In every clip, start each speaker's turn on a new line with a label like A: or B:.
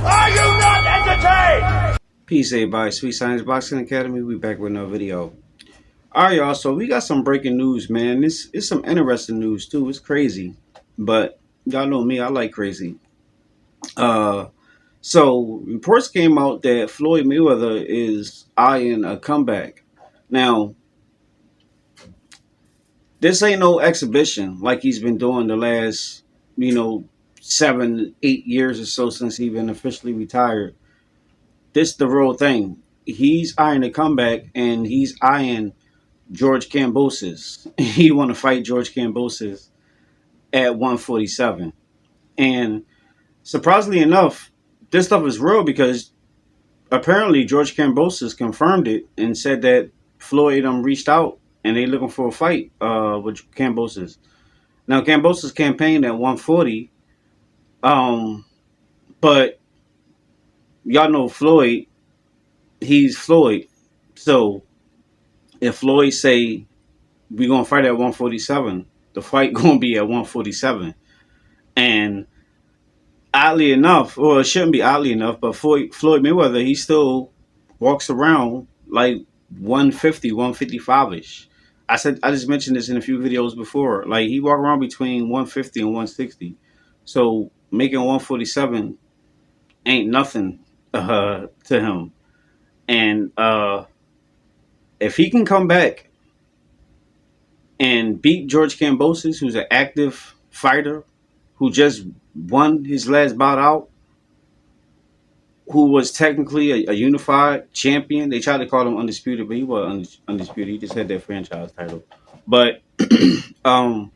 A: Are you not entertained?
B: Peace, everybody. Sweet Science Boxing Academy. We back with another video. All right, y'all. So we got some breaking news, man. This is some interesting news too. It's crazy, but y'all know me. I like crazy. Uh, so reports came out that Floyd Mayweather is eyeing a comeback. Now, this ain't no exhibition like he's been doing the last, 7, 8 years or so since he been officially retired. This the real thing. He's eyeing a comeback, and he's eyeing George Kambosos. He want to fight George Kambosos at 147. And surprisingly enough, this stuff is real because apparently George Kambosos confirmed it and said that Floyd reached out and they looking for a fight with Kambosos. Now Kambosos campaigned at 140, but y'all know Floyd. He's Floyd. So if Floyd say we're gonna fight at 147, the fight gonna be at 147. And oddly enough, or it shouldn't be oddly enough, but Floyd Mayweather, he still walks around like 150, 155 ish. I just mentioned this in a few videos before. Like he walk around between 150 and 160. So making 147 ain't nothing to him. And if he can come back and beat George Kambosos, who's an active fighter, who just won his last bout out, who was technically a unified champion. They tried to call him undisputed, but he was undisputed. He just had that franchise title. But um,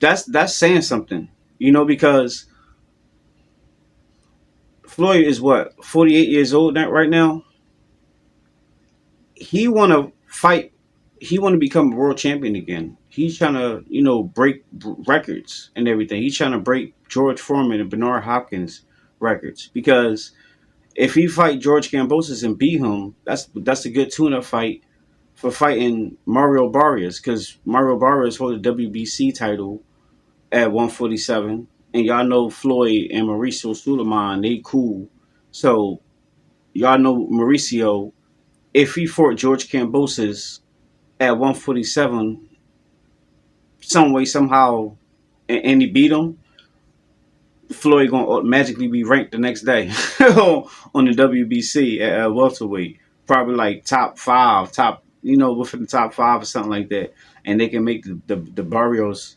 B: that's saying something, because Floyd is what 48 years old right now. He want to fight. He want to become a world champion again. He's trying to, break records and everything. He's trying to break George Foreman and Bernard Hopkins records because if he fight George Kambosos and beat him, that's a good tune-up fight for fighting Mario Barrios because Mario Barrios holds the WBC title at 147, and y'all know Floyd and Mauricio Suleiman, they cool. So y'all know Mauricio, if he fought George Kambosos at 147, some way, somehow, and he beat him, Floyd gonna magically be ranked the next day on the WBC at welterweight, probably like top 5, within the top 5 or something like that, and they can make the Barrios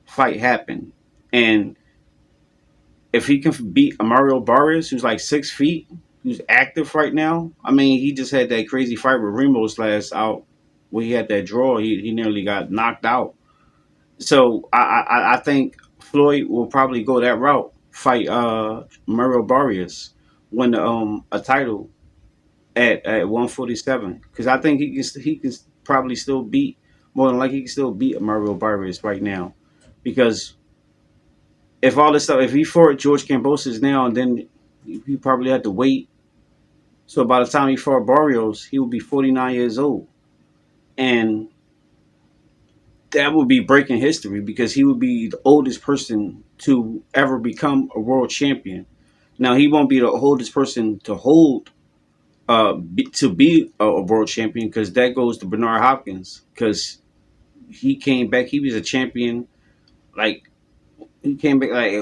B: fight happen. And if he can beat Mario Barrios, who's like 6 feet, who's active right now, I mean, he just had that crazy fight with Ramos last out where he had that draw. He nearly got knocked out. So I think Floyd will probably go that route, fight Mario Barrios, win a title at 147, because I think he can probably still beat, more than likely he can still beat Mario Barrios right now, because if all this stuff, if he fought George Kambosos now and then he probably had to wait, so by the time he fought Barrios he would be 49 years old, and that would be breaking history because he would be the oldest person to ever become a world champion. Now he won't be the oldest person to hold to be a world champion because that goes to Bernard Hopkins because he came back. He was a champion, like he came back like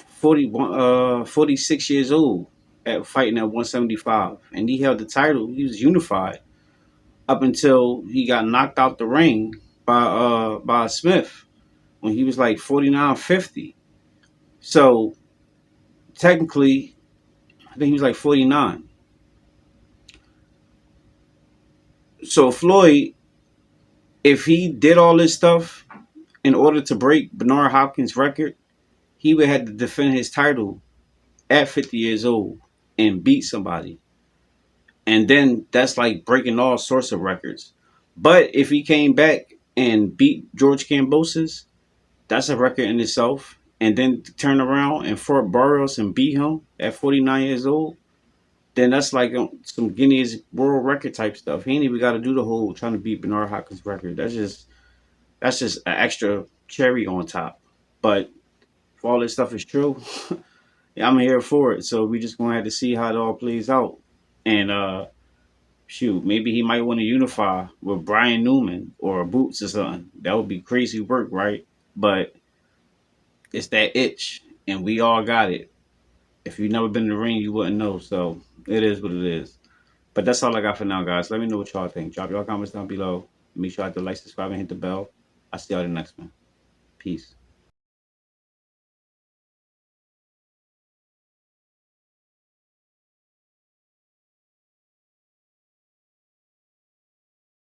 B: 46 years old at fighting at 175, and he held the title. He was unified up until he got knocked out the ring by Smith when he was like 49, 50. So technically, I think he was like 49. So Floyd, if he did all this stuff in order to break Bernard Hopkins' record, he would have to defend his title at 50 years old and beat somebody. And then that's like breaking all sorts of records. But if he came back and beat George Kambosos, that's a record in itself. And then turn around and Floyd Barrios and beat him at 49 years old, then that's like some Guinness World Record type stuff. He ain't even got to do the whole trying to beat Bernard Hopkins record. That's just an extra cherry on top. But if all this stuff is true, yeah, I'm here for it. So we just gonna have to see how it all plays out. And shoot, maybe he might want to unify with Brian Newman or Boots or something. That would be crazy work, right? But it's that itch, and we all got it. If you've never been in the ring, you wouldn't know. So it is what it is. But that's all I got for now, guys. Let me know what y'all think. Drop your comments down below. Make sure you hit the like, subscribe, and hit the bell. I'll see y'all in the next one. Peace.